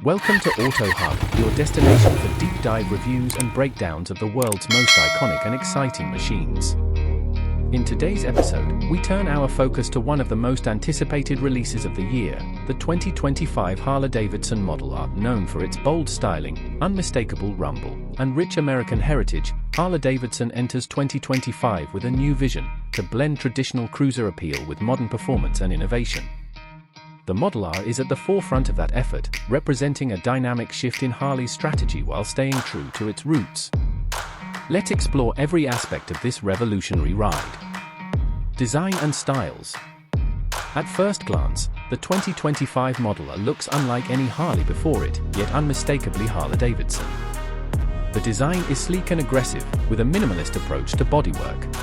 Welcome to Auto Hub, your destination for deep dive reviews and breakdowns of the world's most iconic and exciting machines. In today's episode, we turn our focus to one of the most anticipated releases of the year, the 2025 Harley-Davidson Model R. Known for its bold styling, unmistakable rumble, and rich American heritage, Harley-Davidson enters 2025 with a new vision to blend traditional cruiser appeal with modern performance and innovation. The Model R is at the forefront of that effort, representing a dynamic shift in Harley's strategy while staying true to its roots. Let's explore every aspect of this revolutionary ride. Design and styles. At first glance, the 2025 Model R looks unlike any Harley before it, yet unmistakably Harley-Davidson. The design is sleek and aggressive, with a minimalist approach to bodywork.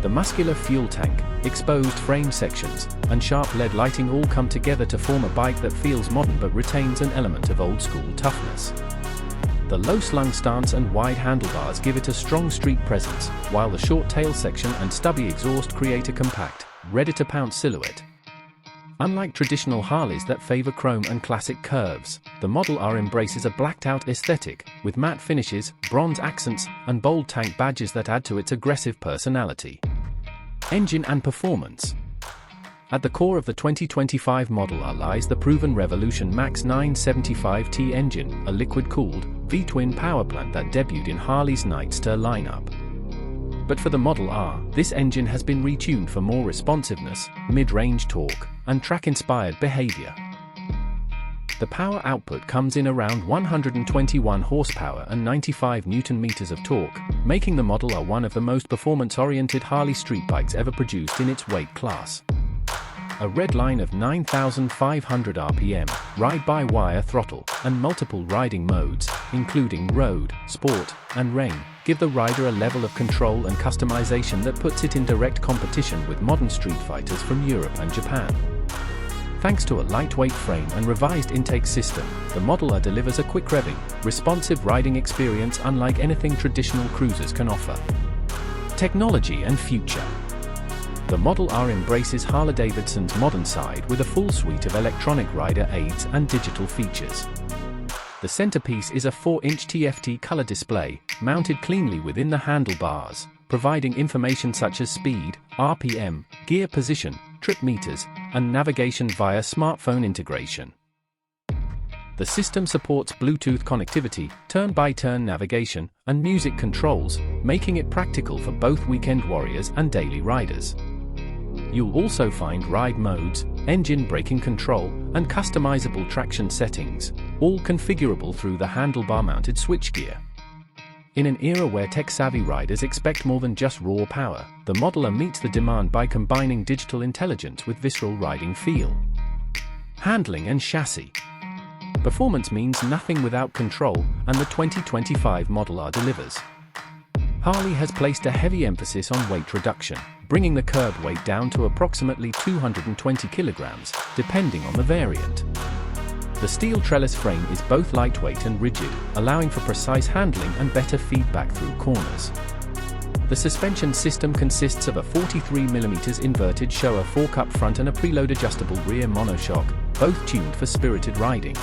The muscular fuel tank, exposed frame sections, and sharp LED lighting all come together to form a bike that feels modern but retains an element of old-school toughness. The low-slung stance and wide handlebars give it a strong street presence, while the short tail section and stubby exhaust create a compact, ready-to-pounce silhouette. Unlike traditional Harleys that favor chrome and classic curves, the Model R embraces a blacked-out aesthetic, with matte finishes, bronze accents, and bold tank badges that add to its aggressive personality. Engine and performance. At the core of the 2025 Model R lies the proven Revolution Max 975T engine, a liquid-cooled, V-twin powerplant that debuted in Harley's Nightster lineup. But for the Model R, this engine has been retuned for more responsiveness, mid-range torque, and track-inspired behavior. The power output comes in around 121 horsepower and 95 Nm of torque, making the Model R one of the most performance-oriented Harley street bikes ever produced in its weight class. A red line of 9,500 RPM, ride-by-wire throttle, and multiple riding modes, including road, sport, and rain, give the rider a level of control and customization that puts it in direct competition with modern Streetfighters from Europe and Japan. Thanks to a lightweight frame and revised intake system, the Model R delivers a quick revving, responsive riding experience unlike anything traditional cruisers can offer. Technology and future. The Model R embraces Harley-Davidson's modern side with a full suite of electronic rider aids and digital features. The centerpiece is a 4-inch TFT color display, mounted cleanly within the handlebars, providing information such as speed, RPM, gear position, trip meters, and navigation via smartphone integration. The system supports Bluetooth connectivity, turn-by-turn navigation, and music controls, making it practical for both weekend warriors and daily riders. You'll also find ride modes, engine braking control, and customizable traction settings, all configurable through the handlebar-mounted switchgear. In an era where tech-savvy riders expect more than just raw power, the Model R meets the demand by combining digital intelligence with visceral riding feel. Handling and chassis. Performance means nothing without control, and the 2025 Model R delivers. Harley has placed a heavy emphasis on weight reduction, bringing the curb weight down to approximately 220 kilograms, depending on the variant. The steel trellis frame is both lightweight and rigid, allowing for precise handling and better feedback through corners. The suspension system consists of a 43mm inverted Showa fork-up front and a preload adjustable rear monoshock, both tuned for spirited riding.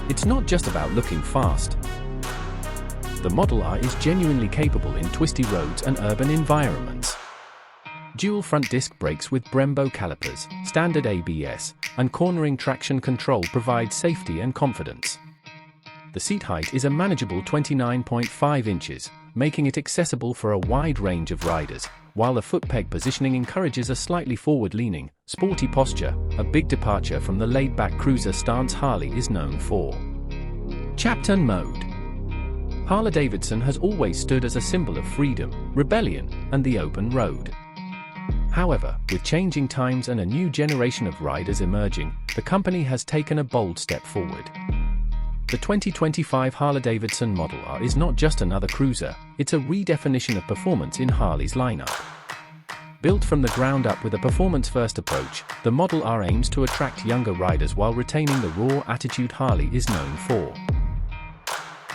It's not just about looking fast. The Model R is genuinely capable in twisty roads and urban environments. Dual front disc brakes with Brembo calipers, standard ABS, and cornering traction control provide safety and confidence. The seat height is a manageable 29.5 inches, making it accessible for a wide range of riders, while the foot peg positioning encourages a slightly forward-leaning, sporty posture, a big departure from the laid-back cruiser stance Harley is known for. Chapman Mode. Harley-Davidson has always stood as a symbol of freedom, rebellion, and the open road. However, with changing times and a new generation of riders emerging, the company has taken a bold step forward. The 2025 Harley-Davidson Model R is not just another cruiser, it's a redefinition of performance in Harley's lineup. Built from the ground up with a performance-first approach, the Model R aims to attract younger riders while retaining the raw attitude Harley is known for.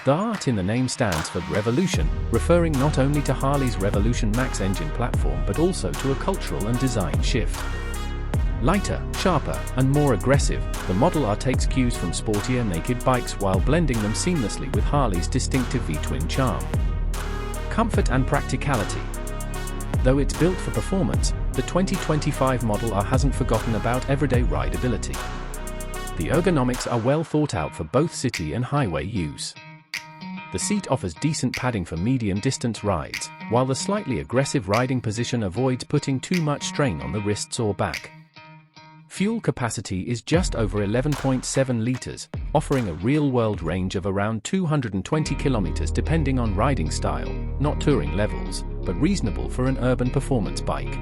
The R in the name stands for Revolution, referring not only to Harley's Revolution Max engine platform but also to a cultural and design shift. Lighter, sharper, and more aggressive, the Model R takes cues from sportier naked bikes while blending them seamlessly with Harley's distinctive V-twin charm. Comfort and practicality. Though it's built for performance, the 2025 Model R hasn't forgotten about everyday rideability. The ergonomics are well thought out for both city and highway use. The seat offers decent padding for medium-distance rides, while the slightly aggressive riding position avoids putting too much strain on the wrists or back. Fuel capacity is just over 11.7 liters, offering a real-world range of around 220 kilometers depending on riding style, not touring levels, but reasonable for an urban performance bike.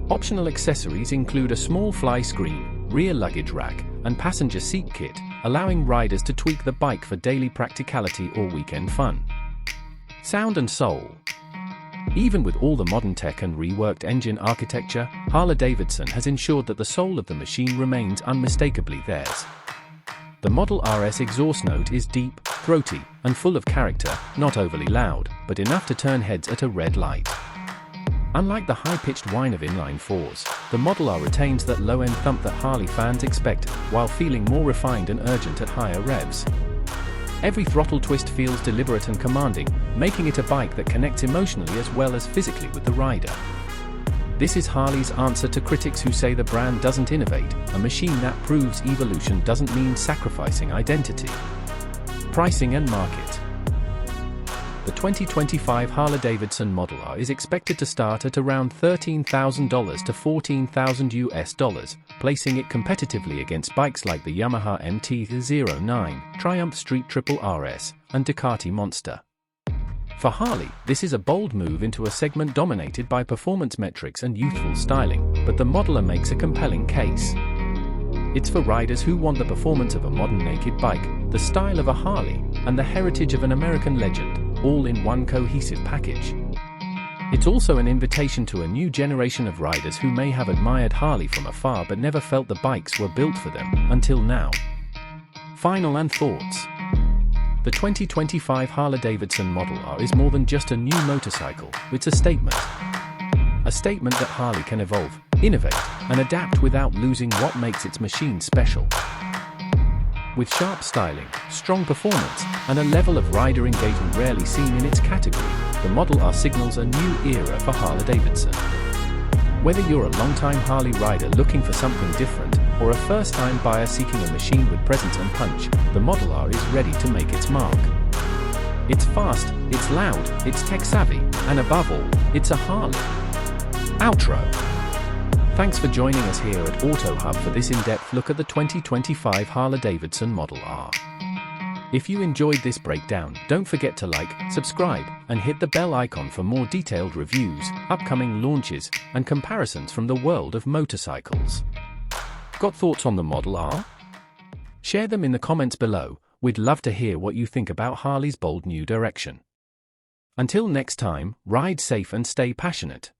Optional accessories include a small fly screen, rear luggage rack, and passenger seat kit, allowing riders to tweak the bike for daily practicality or weekend fun. Sound and soul. Even with all the modern tech and reworked engine architecture, Harley-Davidson has ensured that the soul of the machine remains unmistakably theirs. The Model RS exhaust note is deep, throaty, and full of character, not overly loud, but enough to turn heads at a red light. Unlike the high-pitched whine of inline fours, the Model R retains that low-end thump that Harley fans expect, while feeling more refined and urgent at higher revs. Every throttle twist feels deliberate and commanding, making it a bike that connects emotionally as well as physically with the rider. This is Harley's answer to critics who say the brand doesn't innovate, a machine that proves evolution doesn't mean sacrificing identity. Pricing and market. The 2025 Harley-Davidson Model R is expected to start at around $13,000 to $14,000, placing it competitively against bikes like the Yamaha MT-09, Triumph Street Triple RS, and Ducati Monster. For Harley, this is a bold move into a segment dominated by performance metrics and youthful styling, but the Model R makes a compelling case. It's for riders who want the performance of a modern naked bike, the style of a Harley, and the heritage of an American legend, all in one cohesive package. It's also an invitation to a new generation of riders who may have admired Harley from afar but never felt the bikes were built for them, until now. Final and thoughts. The 2025 Harley-Davidson Model R is more than just a new motorcycle, it's a statement. A statement that Harley can evolve, innovate, and adapt without losing what makes its machine special. With sharp styling, strong performance, and a level of rider engagement rarely seen in its category, the Model R signals a new era for Harley-Davidson. Whether you're a long-time Harley rider looking for something different, or a first-time buyer seeking a machine with presence and punch, the Model R is ready to make its mark. It's fast, it's loud, it's tech-savvy, and above all, it's a Harley. Outro. Thanks for joining us here at Auto Hub for this in-depth look at the 2025 Harley-Davidson Model R. If you enjoyed this breakdown, don't forget to like, subscribe, and hit the bell icon for more detailed reviews, upcoming launches, and comparisons from the world of motorcycles. Got thoughts on the Model R? Share them in the comments below, we'd love to hear what you think about Harley's bold new direction. Until next time, ride safe and stay passionate.